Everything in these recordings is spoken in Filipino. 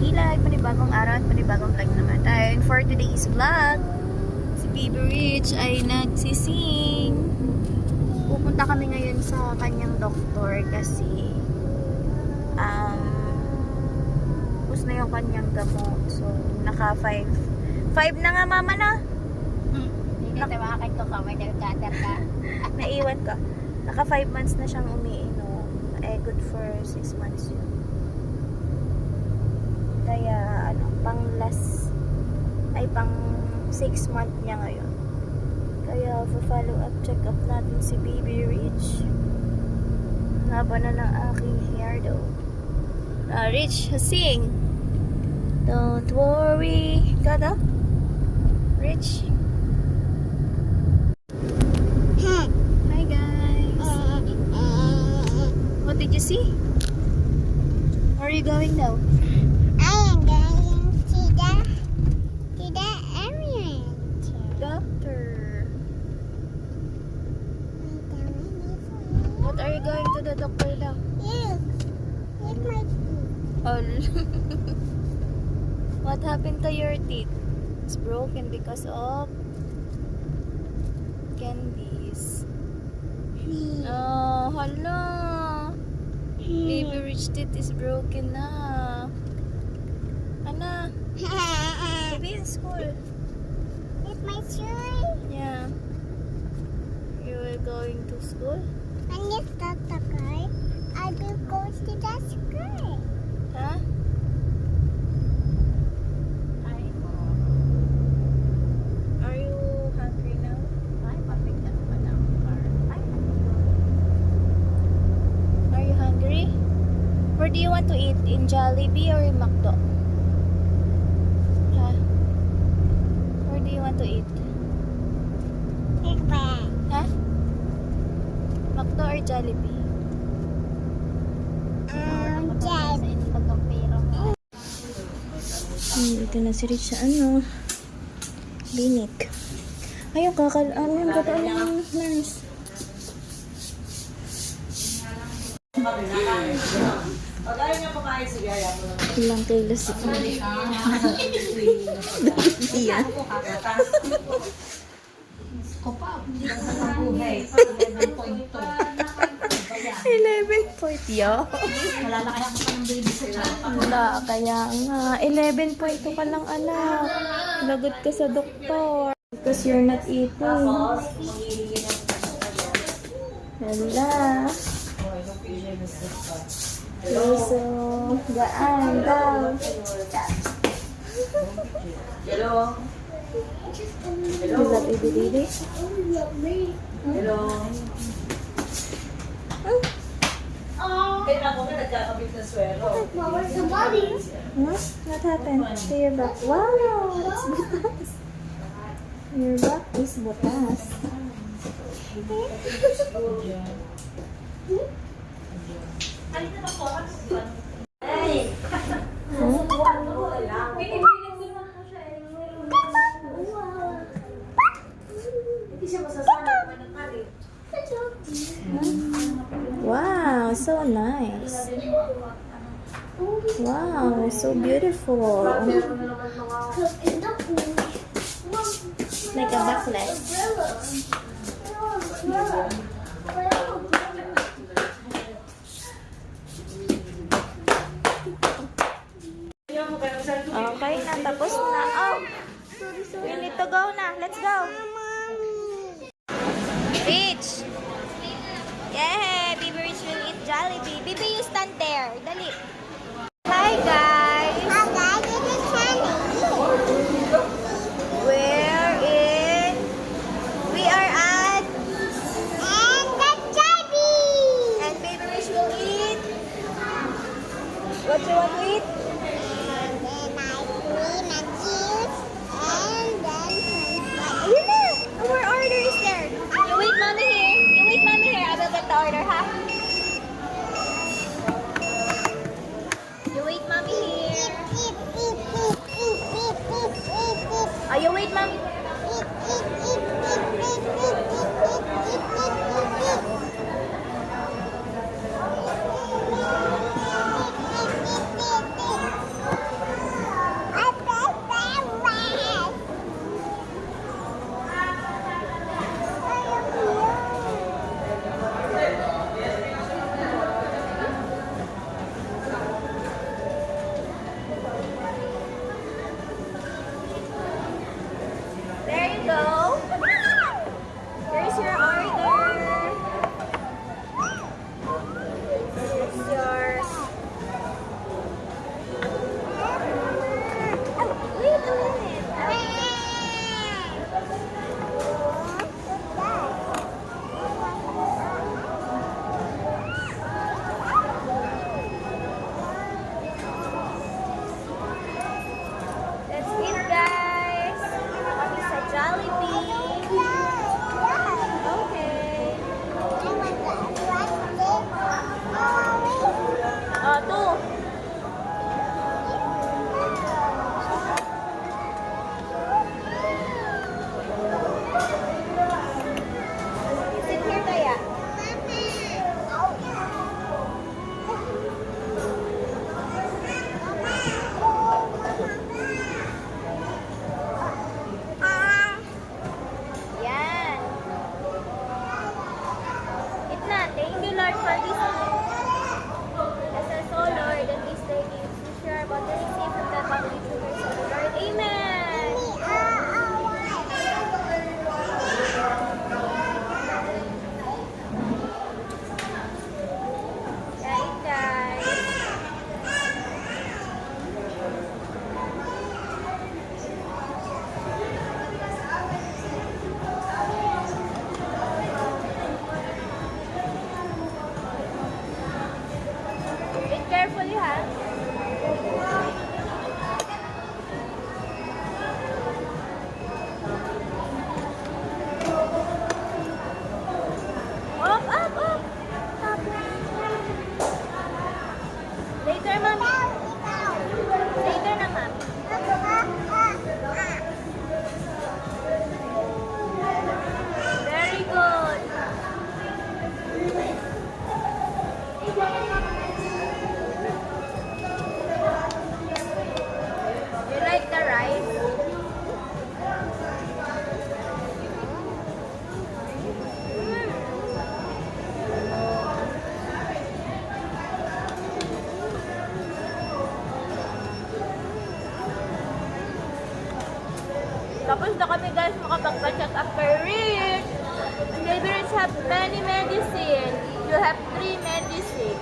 Ilag, panibagong araw at panibagong vlog naman tayo. And for today's vlog, si Baby Rich ay nagsising. Pupunta kami ngayon sa kanyang doktor kasi tapos na yung kanyang gamot. So, naka 5 na nga mama na. Hindi na tawakan ko ka, may nagkadar ka. Naiwan ka. Naka 5 months na siyang umiinom. Eh, good for 6 months yun. Kaya, pang 6 month niya ngayon. Kaya, follow up, check up natin si Baby Rich. Haba na ng aking hair daw. Rich, sing! Don't worry. Kada? Rich? Hi guys! What did you see? Where are you going now? I am going to the ambulance. Doctor. What are you going to the doctor now? Look my teeth. Oh. What happened to your teeth? It's broken because of candies. Oh, hala. Baby Rich teeth is broken na. Ana, maybe in school. With my shoe. Yeah. You were going to school? When you start the car, I will go to the school. Huh? Are you hungry now? Are you hungry? Where do you want to eat? In Jollibee or in McDo? Huh? Where do you want to eat? Huh? McDo or Jollibee? Ito na si Rich sa clinic. Ayun, yung kataan ng nurse. Ilang kilos si Kili. Iyan. 11 point yo. Wala kaya ko ng baby sa Wala, kaya nga. 11.2 ka lang, anak. Lagot ka sa doktor. Because you're not eating. Hala. So, gaan daw. Hello. Is that baby baby? Hello. Kaya ako na nagkakabit na swero. What happened to your back? Wow, it's butas. Your back is butas. Wow, so nice. Wow, so beautiful. Like a necklace. Okay na, tapos na. Oh, we need to go na. Let's go. Rich. Yeah, Baby Rich will eat Jollibee. Baby, you stand there. Dali. Hi, guys. We are at and Baby Rich will eat. What you want to eat? Yun na. Our order is there. You wait, mommy here. I will get the order, ha? You wait, mommy here. Oh, you wait, mommy. Tapos na kami guys makapagpa-check up kay Rich. Baby Rich have many medicine. You have 3 medicine.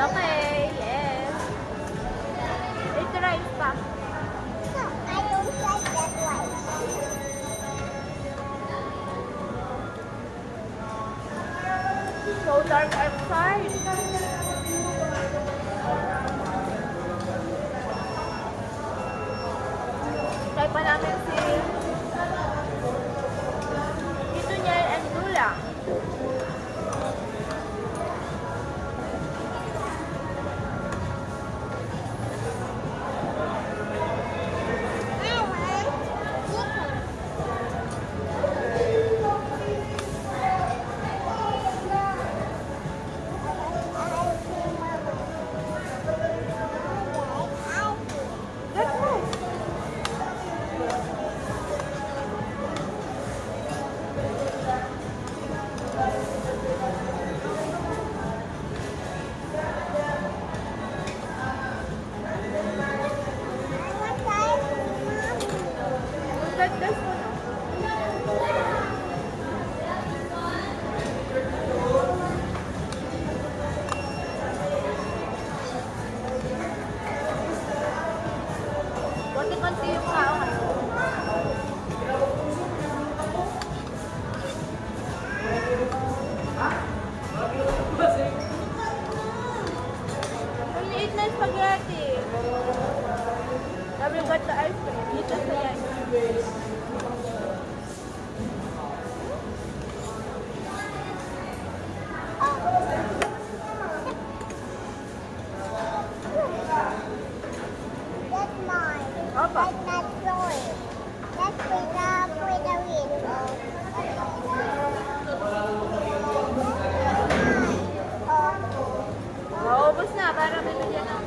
Okay, yes. It's rice pa. So dark outside. Try pa namin si Tito niya and Dula. Let's go. Let's go. Konti-konti yung tao ngayon. Ang liit na spaghetti. Sabi got the ice cream. Dito sa yan. That's mine. Opo. That's not yours. That's for the window. Maubos na para bibigyan ng...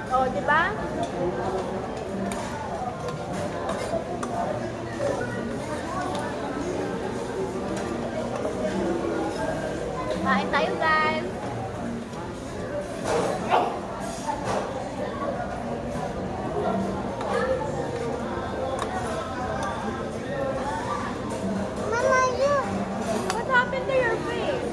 Oh, di ba? Kain tayo, guys. Mama, look. What happened to your face?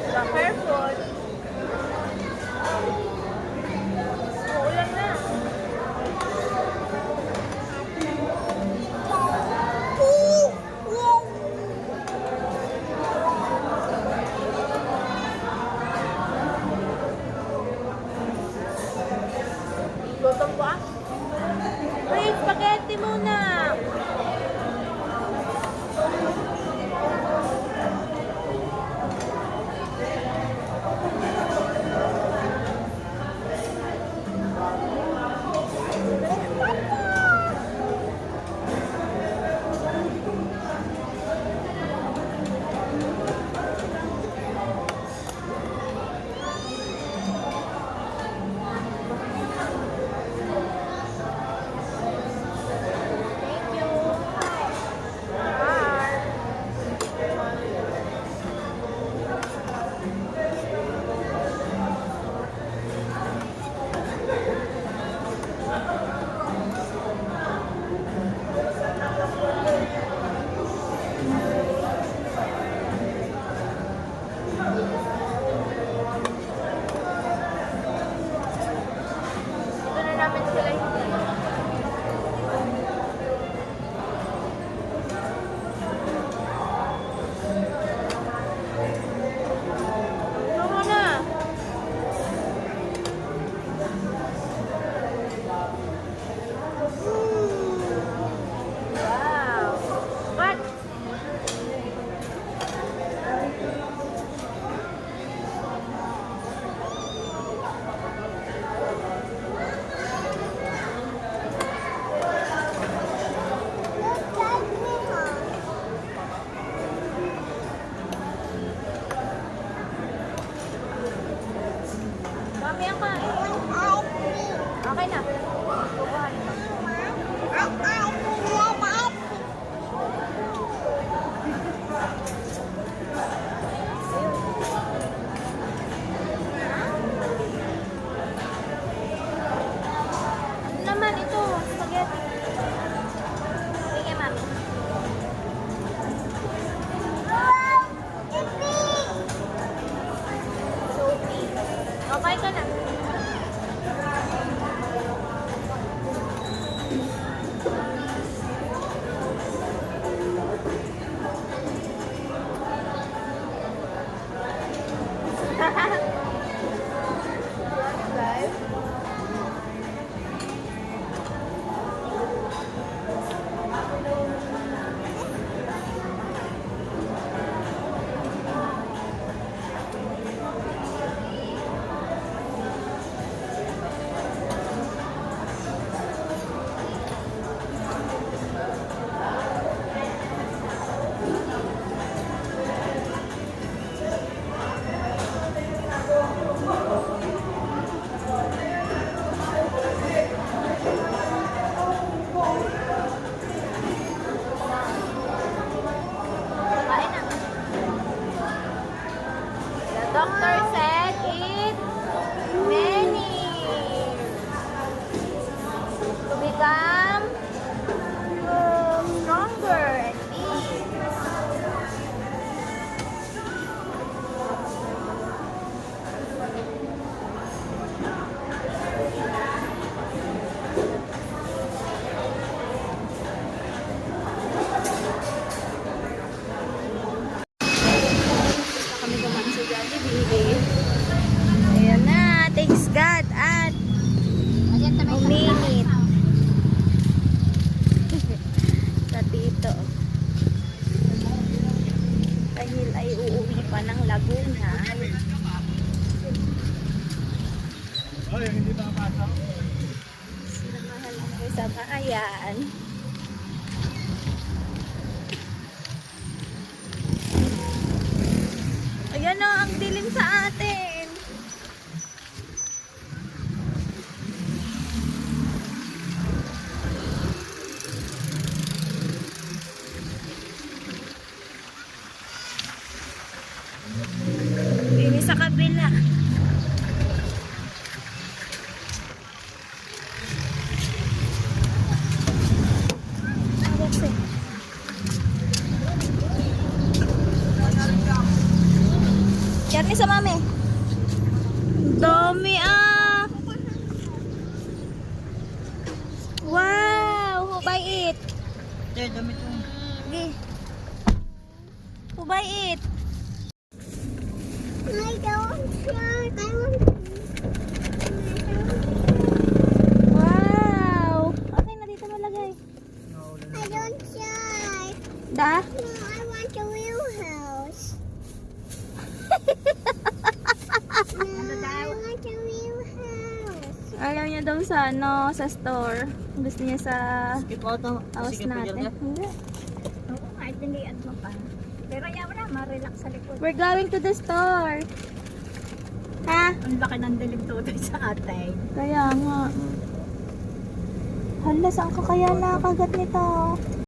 Be careful. Dami ang kain. Okay na. Kukuhanin ko. Ano naman ito? Spaghetti. Sige, mami. Sophie. Okay ka na. Drive. Kain na. The doctor said eat many to become stronger and big. Kami kumain sa Jollibee. Ayan na, thanks God at uminit. Sa tito. Dahil ay uuwi pa ng Laguna. Sinamahan ako sa bayan. Ayan o, ang dilim sa atin. Ini sa kabila. What's it? Karni sa mami. Dami ah. Wow, who buy it? Dami ito. Gi. Who buy it? I don't share. I want Wow. Okay na dito malagay. I don't share. Da? No, I want a real house. No, I want a real house. Ayaw niya daw sa ano, sa store. Gusto niya sa Skip out ang house natin. Hindi. Oo, kahit hindi mo pa. Pero yaw na, ma-relax sa likod. We're going to the store. Ha? Ang laki ng dilim tutoy sa atin. Kaya nga. Hala, saan ka kaya nakagat nito?